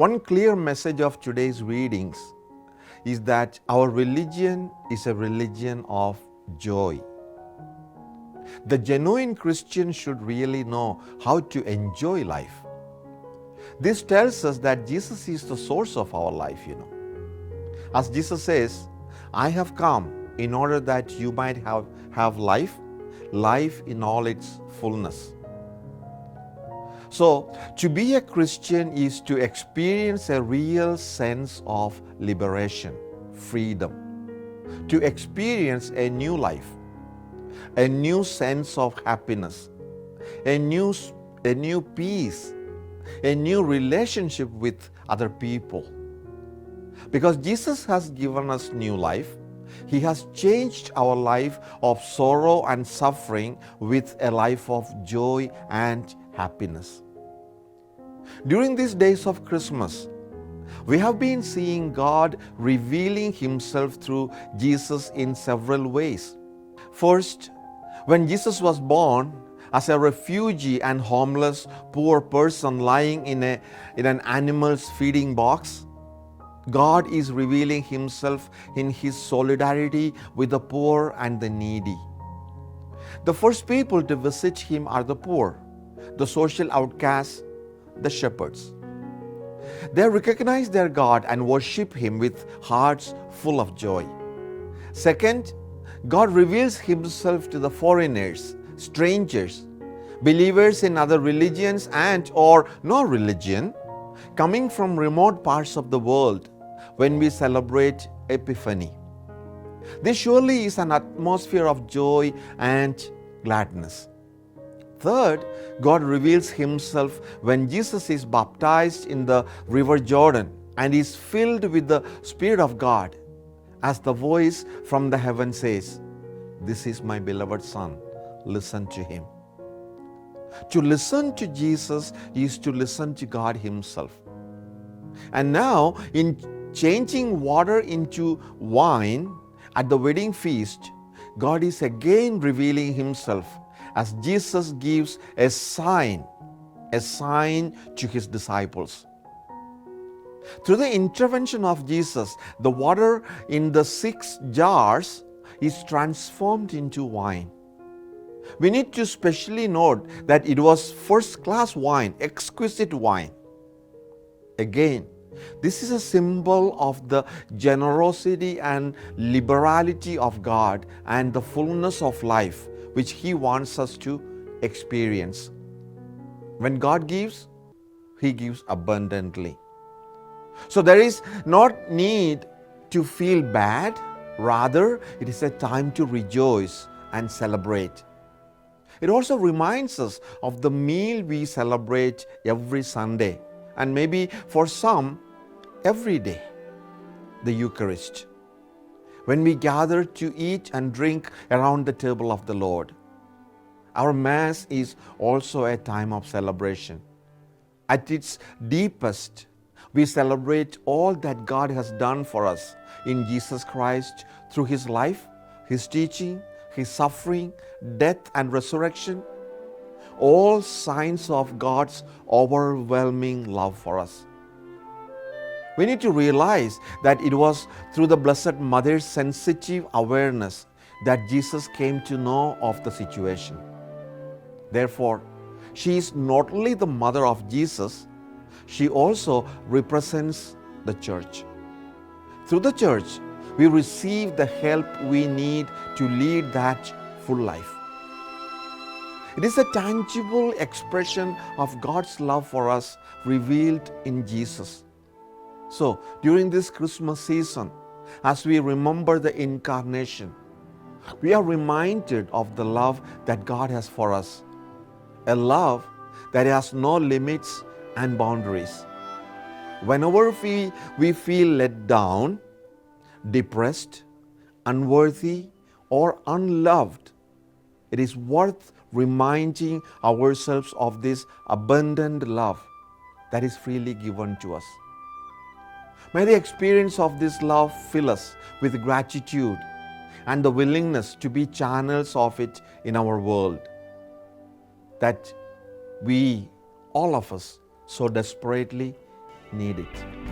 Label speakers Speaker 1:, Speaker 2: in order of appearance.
Speaker 1: One clear message of today's readings is that our religion is a religion of joy. The genuine Christian should really know how to enjoy life. This tells us that Jesus is the source of our life, As Jesus says, I have come in order that you might have life in all its fullness. So, to be a Christian is to experience a real sense of liberation, freedom, to experience a new life, a new sense of happiness, a new peace, a new relationship with other people. Because Jesus has given us new life, He has changed our life of sorrow and suffering with a life of joy and happiness. During these days of Christmas, we have been seeing God revealing Himself through Jesus in several ways. First, when Jesus was born as a refugee and homeless poor person lying in an animal's feeding box, God is revealing Himself in His solidarity with the poor and the needy. The first people to visit Him are the poor, the social outcasts, the shepherds. They recognize their God and worship Him with hearts full of joy. Second, God reveals Himself to the foreigners, strangers, believers in other religions and or no religion, coming from remote parts of the world when we celebrate Epiphany. This surely is an atmosphere of joy and gladness. Third, God reveals Himself when Jesus is baptized in the river Jordan and is filled with the Spirit of God, as the voice from the heaven says, "This is my beloved Son, listen to Him." To listen to Jesus is to listen to God Himself. And now, in changing water into wine at the wedding feast, God is again revealing Himself as Jesus gives a sign to His disciples. Through the intervention of Jesus, the water in the 6 jars is transformed into wine. We need to specially note that it was first-class wine, exquisite wine. Again, this is a symbol of the generosity and liberality of God and the fullness of life which He wants us to experience. When God gives, He gives abundantly. So there is not need to feel bad, rather it is a time to rejoice and celebrate. It also reminds us of the meal we celebrate every Sunday, and maybe for some, every day, the Eucharist. When we gather to eat and drink around the table of the Lord, our Mass is also a time of celebration. At its deepest, we celebrate all that God has done for us in Jesus Christ through His life, His teaching, His suffering, death and resurrection, all signs of God's overwhelming love for us. We need to realize that it was through the Blessed Mother's sensitive awareness that Jesus came to know of the situation. Therefore, she is not only the mother of Jesus, she also represents the Church. Through the Church, we receive the help we need to lead that full life. It is a tangible expression of God's love for us revealed in Jesus. So, during this Christmas season, as we remember the Incarnation, we are reminded of the love that God has for us, a love that has no limits and boundaries. Whenever we feel let down, depressed, unworthy, or unloved, it is worth reminding ourselves of this abundant love that is freely given to us. May the experience of this love fill us with gratitude and the willingness to be channels of it in our world, that we, all of us, so desperately need it.